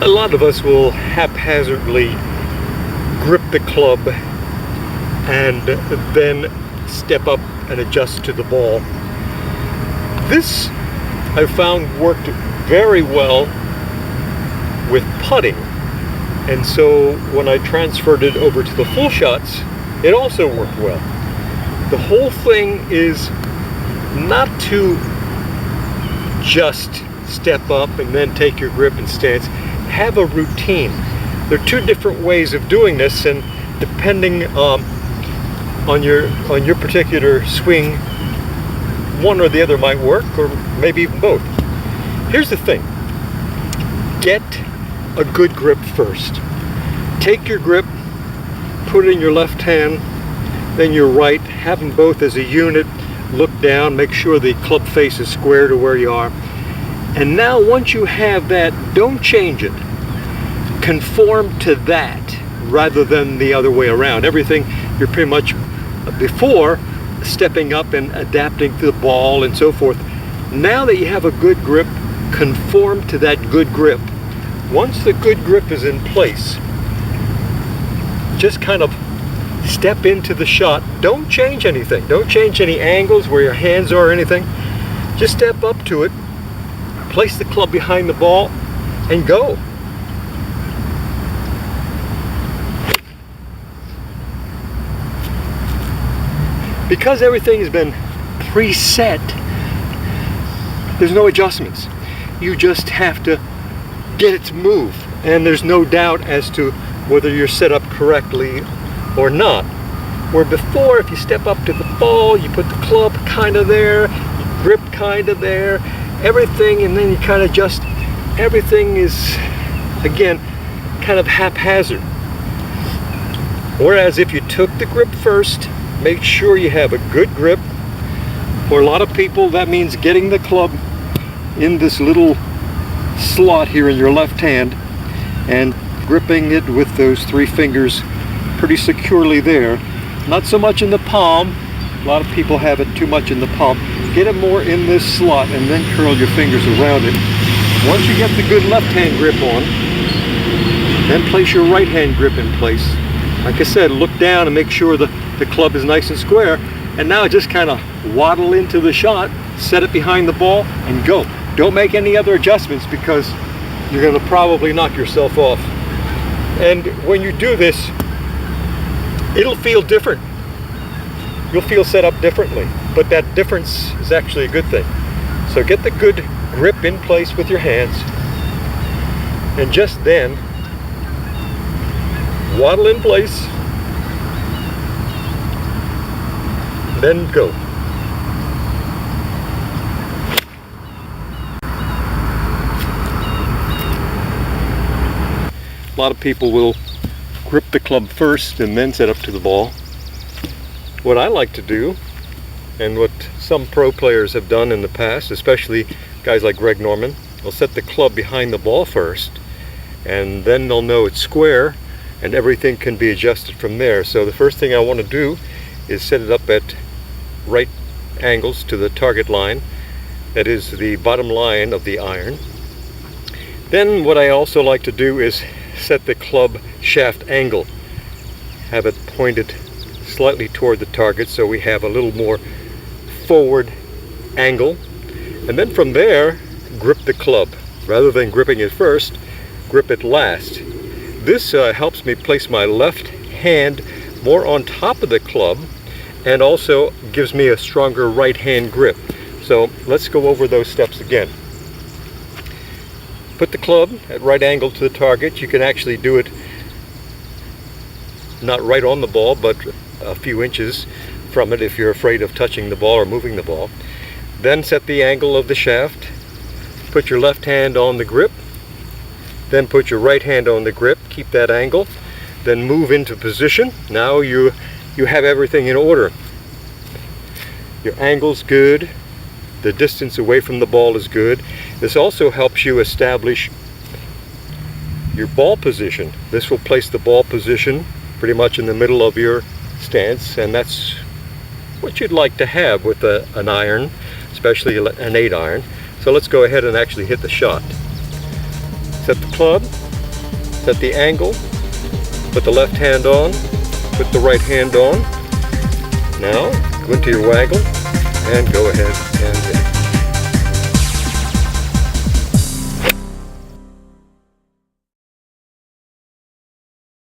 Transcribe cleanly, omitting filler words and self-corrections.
A lot of us will haphazardly grip the club and then step up and adjust to the ball. This I found worked very well with putting, and so when I transferred it over to the full shots, it also worked well. The whole thing is not to just step up and then take your grip and stance. Have a routine. There are two different ways of doing this, and depending on your particular swing, one or the other might work, or maybe even both. Here's the thing. Get a good grip first. Take your grip, put it in your left hand, then your right, have them both as a unit, look down, make sure the club face is square to where you are. And now once you have that, don't change it. Conform to that rather than the other way around. Everything you're pretty much before stepping up and adapting to the ball and so forth. Now that you have a good grip, conform to that good grip. Once the good grip is in place, just kind of step into the shot. Don't change anything. Don't change any angles where your hands are or anything. Just step up to it, place the club behind the ball, and go. Because everything has been preset, there's no adjustments. You just have to get it to move, and there's no doubt as to whether you're set up correctly or not. Where before, if you step up to the ball, you put the club kind of there, you grip kind of there, everything, and then you kind of just, everything is, again, kind of haphazard. Whereas if you took the grip first, make sure you have a good grip. For a lot of people, that means getting the club in this little slot here in your left hand and gripping it with those three fingers pretty securely there. Not so much in the palm. A lot of people have it too much in the palm. Get it more in this slot and then curl your fingers around it. Once you get the good left hand grip on, then place your right hand grip in place. Like I said, look down and make sure the club is nice and square. And now just kind of waddle into the shot, set it behind the ball, and go. Don't make any other adjustments because you're going to probably knock yourself off. And when you do this, it'll feel different. You'll feel set up differently, but that difference is actually a good thing. So get the good grip in place with your hands, and just then waddle in place, then go. A lot of people will grip the club first and then set up to the ball. What I like to do, and what some pro players have done in the past, especially guys like Greg Norman, they'll set the club behind the ball first, and then they'll know it's square, and everything can be adjusted from there. So the first thing I want to do is set it up at right angles to the target line, that is the bottom line of the iron. Then what I also like to do is set the club shaft angle, have it pointed slightly toward the target so we have a little more forward angle, and then from there grip the club. Rather than gripping it first, grip it last. This helps me place my left hand more on top of the club and also gives me a stronger right hand grip. So let's go over those steps again. Put the club at right angle to the target. You can actually do it not right on the ball, but a few inches from it if you're afraid of touching the ball or moving the ball. Then set the angle of the shaft. Put your left hand on the grip. Then put your right hand on the grip. Keep that angle. Then move into position. Now you have everything in order. Your angle's good. The distance away from the ball is good. This also helps you establish your ball position. This will place the ball position pretty much in the middle of your stance, and that's what you'd like to have with an iron, especially an 8 iron. So let's go ahead and actually hit the shot. Set the club, set the angle, put the left hand on, put the right hand on. Now, go into your waggle and go ahead and